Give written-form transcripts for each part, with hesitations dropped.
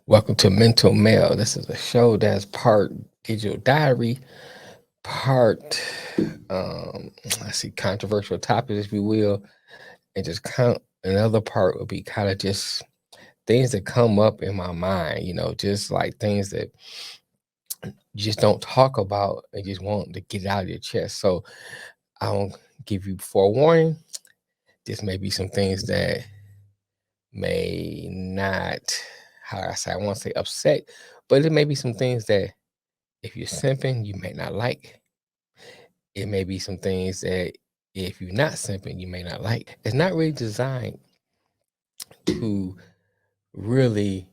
Welcome to Mental Mail. This is a show that's part digital diary, part let's see, controversial topics, if you will, and just count. Another part would be kind of just things that come up in my mind, just like things that you just don't talk about and just want to get it out of your chest. So I'll give you forewarning. This may be some things that may not, how do I say, I won't say upset, but it may be some things that if you're simping, you may not like. It may be some things that if you're not simping, you may not like. It's not really designed to really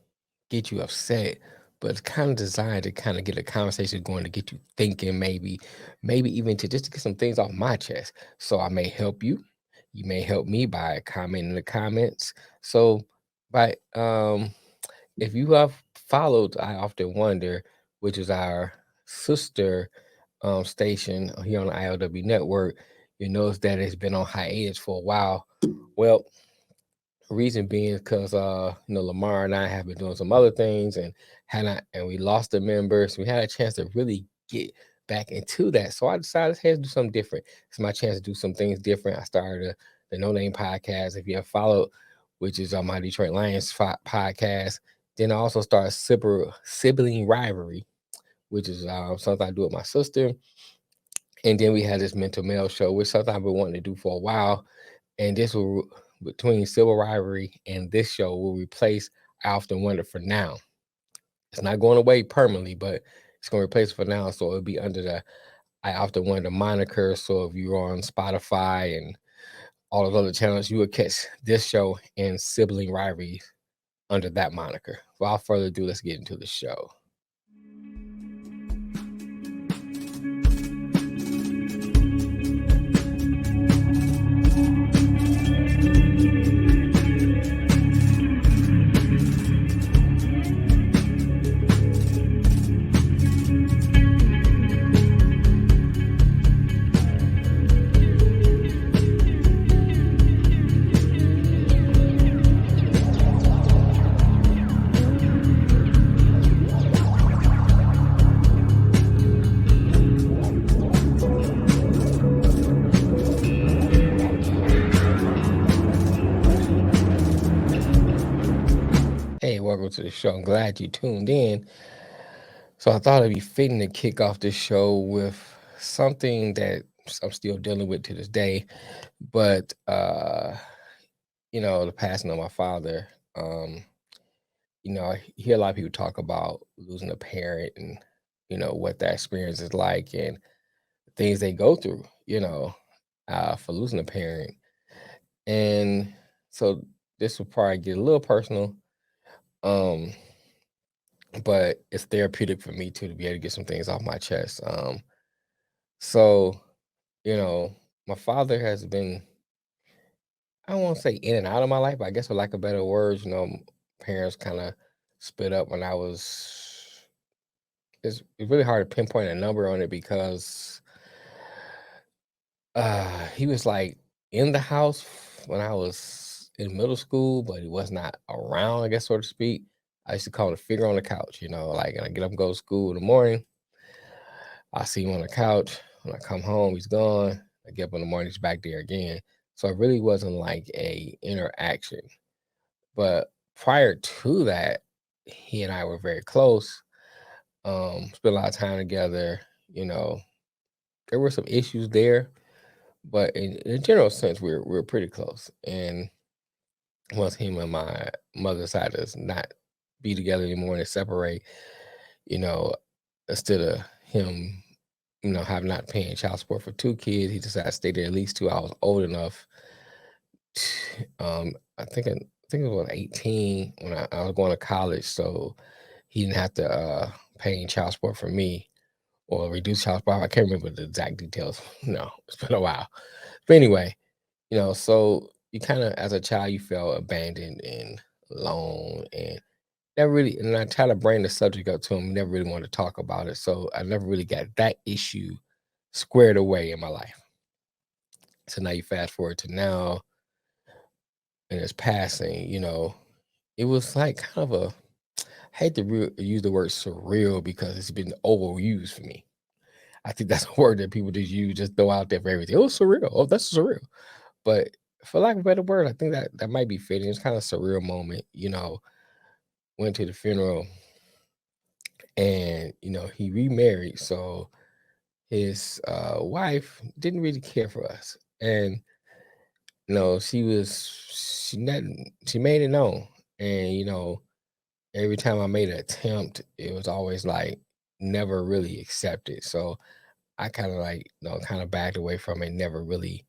get you upset, but it's kind of designed to kind of get a conversation going to get you thinking, maybe even to just to get some things off my chest. So I may help you. You may help me by commenting in the comments. So by if you have followed I Often Wonder, which is our sister station here on the ILW network, you notice that it's been on hiatus for a while. Well, reason being because Lamar and I have been doing some other things and had not and we lost the members. We had a chance to really get back into that. So I decided, hey, let's do something different. It's my chance to do some things different. I started the No Name podcast. If you have followed, which is on my Detroit Lions podcast. Then I also started sibling rivalry, which is something I do with my sister. And then we had this mental mail show, which something I've been wanting to do for a while. And this will, between Civil Rivalry and this show, will replace I Often Wonder for now. It's not going away permanently, but it's going to replace it for now. So it'll be under the I Often Wonder moniker. So if you're on Spotify and all those other channels, you will catch this show and Sibling Rivalry under that moniker. Without further ado, let's get into the show. Hey, welcome to the show. I'm glad you tuned in. So I thought it'd be fitting to kick off this show with something that I'm still dealing with to this day. But the passing of my father, I hear a lot of people talk about losing a parent and what that experience is like and things they go through, for losing a parent. And so this will probably get a little personal. Um, but it's therapeutic for me too to be able to get some things off my chest. So you know, my father has been, I don't want to say in and out of my life, but I guess for lack of better words, parents kind of split up when I was. It's really hard to pinpoint a number on it because he was like in the house when I was in middle school, but he was not around, I guess, so to speak. I used to call him a figure on the couch, like, and I get up and go to school in the morning. I see him on the couch. When I come home, he's gone. I get up in the morning, he's back there again. So it really wasn't like a interaction. But prior to that, he and I were very close. Spent a lot of time together. You know, there were some issues there, but in a general sense, we're pretty close. And once him and my mother decided to not be together anymore and to separate, you know, instead of him have not paying child support for two kids. He decided to stay there at least two. I was old enough. I think it was 18 when I was going to college, so he didn't have to pay child support for me or reduce child support. I can't remember the exact details. No, it's been a while. But anyway, so you kind of, as a child, you felt abandoned and alone, and never really. And I tried to bring the subject up to him. Never really wanted to talk about it, so I never really got that issue squared away in my life. So now you fast forward to now and it's passing, it was like kind of a, hate to use the word surreal because it's been overused for me. I think that's a word that people just use, just throw out there for everything. Oh, surreal. Oh, that's surreal. But for lack of a better word, I think that might be fitting. It's kind of a surreal moment. Went to the funeral, and he remarried. So his wife didn't really care for us, and she made it known, and every time I made an attempt, it was always like never really accepted. So I kind of like kind of backed away from it, never really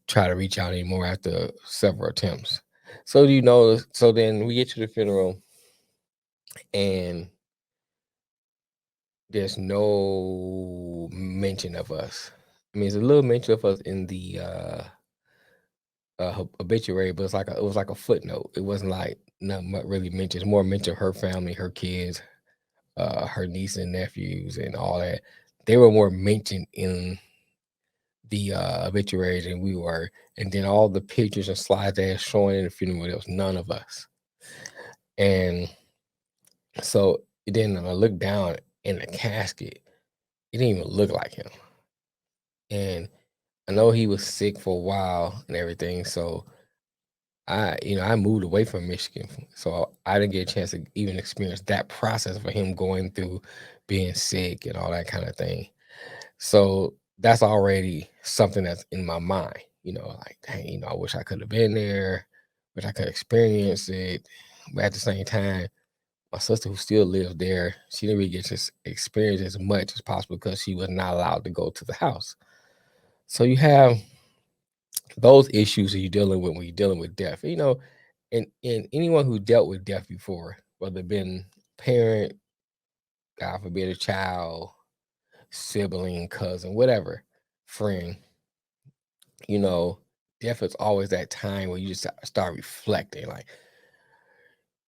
try to reach out anymore after several attempts. So then we get to the funeral, and there's no mention of us. I mean, there's a little mention of us in the obituary, but it was like a footnote. It wasn't like nothing really mentioned. It's more mention her family, her kids, her niece and nephews, and all that. They were more mentioned in the obituary than we were. And then all the pictures and slides they had showing in the funeral, there was none of us. And so then when I looked down in the casket, it didn't even look like him. And I know he was sick for a while and everything. So I moved away from Michigan. So I didn't get a chance to even experience that process for him going through being sick and all that kind of thing. So that's already something that's in my mind, like, dang, I wish I could have been there, wish I could experience it. But at the same time, my sister who still lives there, she didn't really get to experience as much as possible because she was not allowed to go to the house. So you have those issues that you're dealing with when you're dealing with death. And anyone who dealt with death before, whether it been parent, God forbid, a child, sibling, cousin, whatever, friend, you know, death is always that time where you just start reflecting, like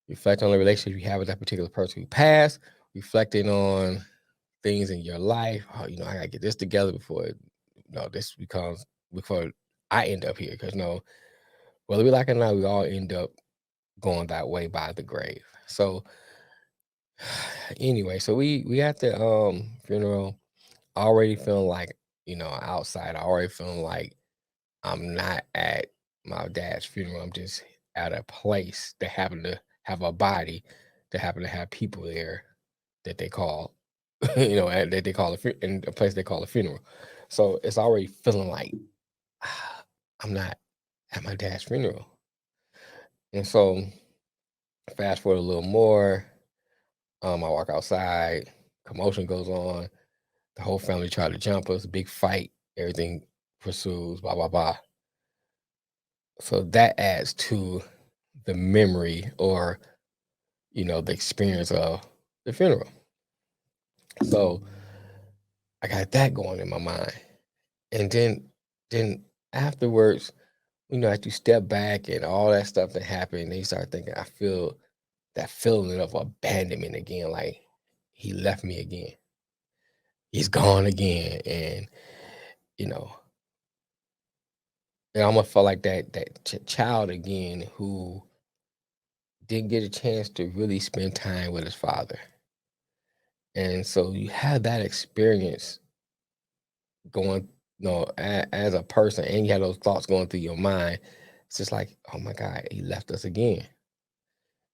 reflect on the relationship you have with that particular person who passed, reflecting on things in your life. Oh, I gotta get this together this becomes before I end up here. Because whether we like it or not, we all end up going that way by the grave. So anyway, so we at the funeral, already feeling like, outside, already feeling like I'm not at my dad's funeral. I'm just at a place that happened to have a body, that happened to have people there that they call, that they call in a place they call a funeral. So it's already feeling like I'm not at my dad's funeral. And so fast forward a little more, I walk outside, commotion goes on. The whole family try to jump us, big fight, everything pursues, blah, blah, blah. So that adds to the memory or, the experience of the funeral. So I got that going in my mind. And then afterwards, as you step back and all that stuff that happened, then you start thinking, I feel that feeling of abandonment again, like he left me again. He's gone again. And, you know, it almost felt like that child again who didn't get a chance to really spend time with his father. And so you have that experience going, as a person, and you have those thoughts going through your mind. It's just like, oh my God, he left us again.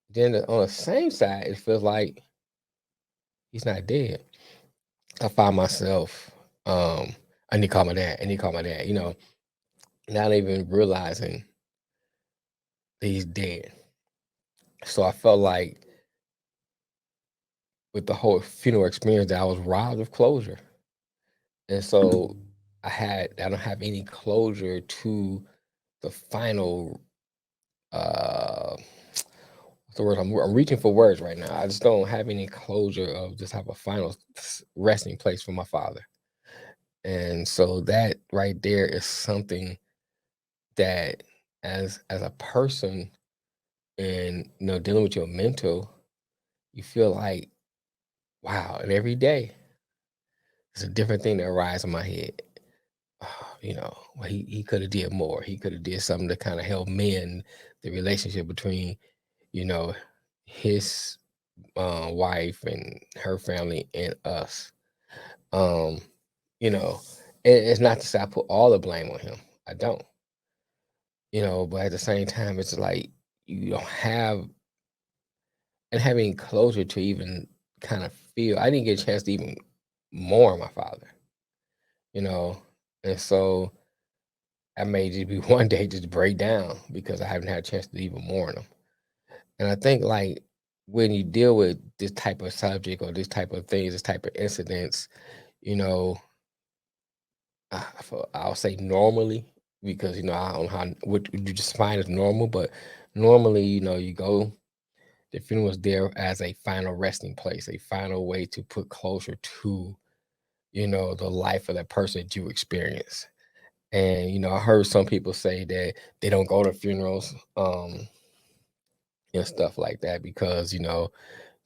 Then on the same side, it feels like he's not dead. I find myself, I need to call my dad. I need to call my dad. Not even realizing that he's dead. So I felt like with the whole funeral experience that I was robbed of closure. And so I don't have any closure to the final what's the word? I'm reaching for words right now. I just don't have any closure of just have a final resting place for my father. And so that right there is something that as a person and dealing with your mental, you feel like, wow, and every day it's a different thing that arises in my head. Well, he could have did more. He could have did something to kind of help mend the relationship between, you know, his wife and her family and us. Um, it's not to say I put all the blame on him. I don't. But at the same time, it's like you don't have and having closure to even kind of feel. I didn't get a chance to even mourn my father, you know, and so I may just be one day just break down because I haven't had a chance to even mourn him. And I think like when you deal with this type of subject or this type of things, this type of incidents, you know, I'll say normally because I don't know how what you just find as normal, but normally, you go. The funeral is there as a final resting place, a final way to put closure to, the life of that person that you experience. And, I heard some people say that they don't go to funerals, and stuff like that because,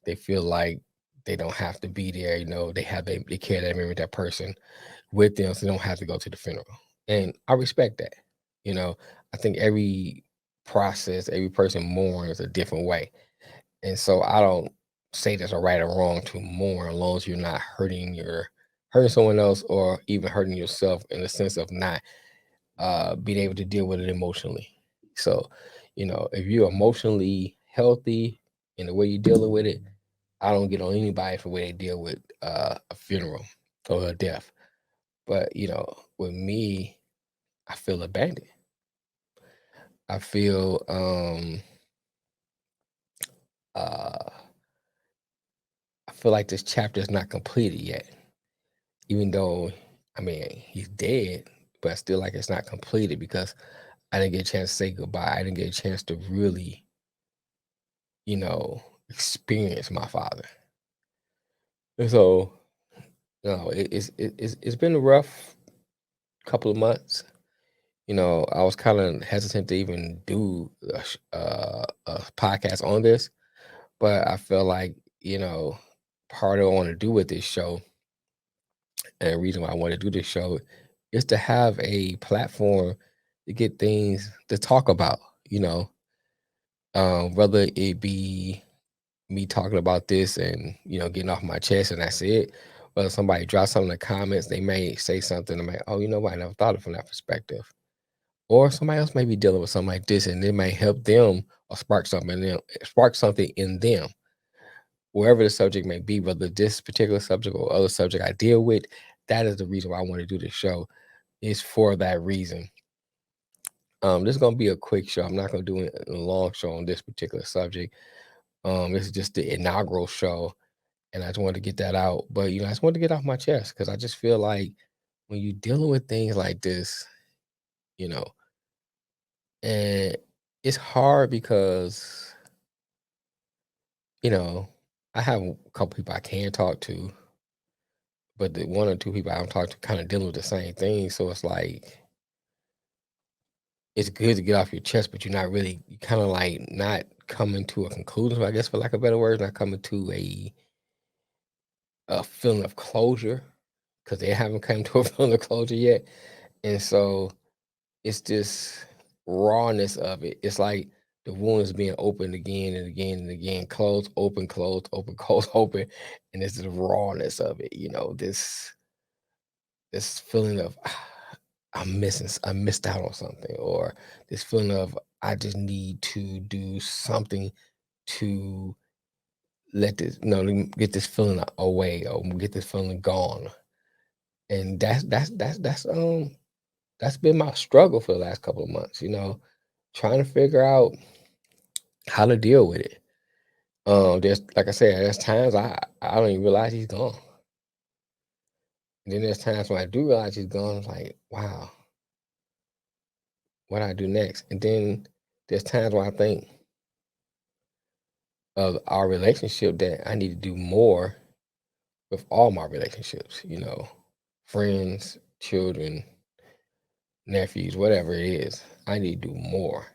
they feel like they don't have to be there, they care that memory that person with them, so they don't have to go to the funeral. And I respect that. You know, I think every process, every person mourns a different way. And so I don't say there's a right or wrong to mourn as long as you're not hurting someone else or even hurting yourself in the sense of not being able to deal with it emotionally. So, if you're emotionally healthy in the way you're dealing with it, I don't get on anybody for the way they deal with a funeral or a death. But with me, I feel abandoned. I feel uh I feel like this chapter is not completed yet. Even though I mean he's dead, but I still like it's not completed because I didn't get a chance to say goodbye. I didn't get a chance to really, experience my father. And so, it's been a rough couple of months. I was kind of hesitant to even do a podcast on this, but I feel like, part of what I want to do with this show, and the reason why I want to do this show is to have a platform to get things to talk about, whether it be me talking about this and, getting off my chest and that's it. Whether somebody drops something in the comments, they may say something, I'm like, oh, you know what? I never thought of it from that perspective. Or somebody else may be dealing with something like this and it may help them or spark something in them, wherever the subject may be, whether this particular subject or other subject I deal with. That is the reason why I want to do this show. Is for that reason. This is gonna be a quick show. I'm not gonna do a long show on this particular subject. This is just the inaugural show, and I just wanted to get that out. But I just wanted to get off my chest because I just feel like when you're dealing with things like this, you know, and it's hard because you know I have a couple people I can talk to, but the one or two people I'm talking to kind of dealing with the same thing. So it's like it's good to get off your chest, but you're not really you kind of like not coming to a conclusion, I guess, for lack of better words, not coming to a feeling of closure because they haven't come to a feeling of closure yet. And so it's this rawness of it. It's like the wound is being opened again and again and again, closed, open, closed, open, and it's the rawness of it. This feeling of I missed out on something, or this feeling of I just need to do something to let this let me get this feeling away or get this feeling gone. And that's been my struggle for the last couple of months, trying to figure out how to deal with it. There's like I said, there's times I don't even realize he's gone. And then there's times when I do realize he's gone, it's like, wow, what do I do next? And then there's times when I think of our relationship that I need to do more with all my relationships, friends, children, nephews, whatever it is. I need to do more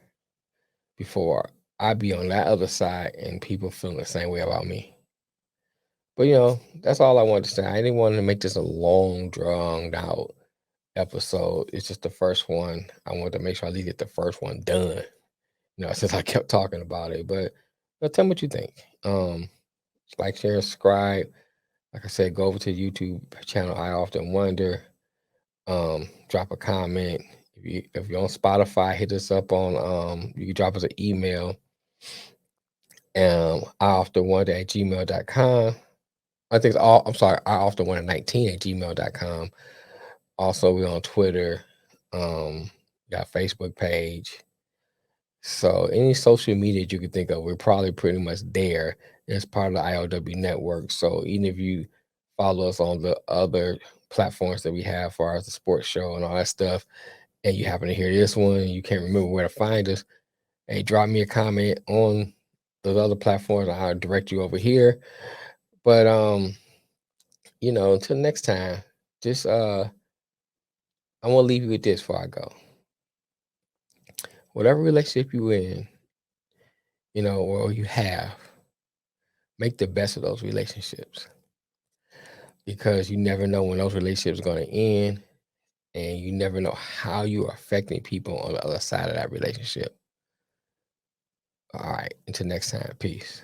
before I be on that other side and people feeling the same way about me. But that's all I wanted to say. I didn't want to make this a long, drawn out episode. It's just the first one. I wanted to make sure I leave it the first one done. Since I kept talking about it. But tell me what you think. like, share, subscribe. Like I said, go over to the YouTube channel, I Often Wonder. Drop a comment. If you're on Spotify, hit us up on you can drop us an email. I often wonder at gmail.com. I think I'm sorry, I often wonder 19 at gmail.com. Also, we're on Twitter, got a Facebook page. So any social media you can think of, we're probably pretty much there. It's part of the IOW network. So even if you follow us on the other platforms that we have for the sports show and all that stuff, and you happen to hear this one and you can't remember where to find us, hey, drop me a comment on those other platforms. I'll direct you over here. But until next time, just I want to leave you with this before I go. Whatever relationship you in, or you have, make the best of those relationships, because you never know when those relationships are going to end, and you never know how you are affecting people on the other side of that relationship. All right, until next time, peace.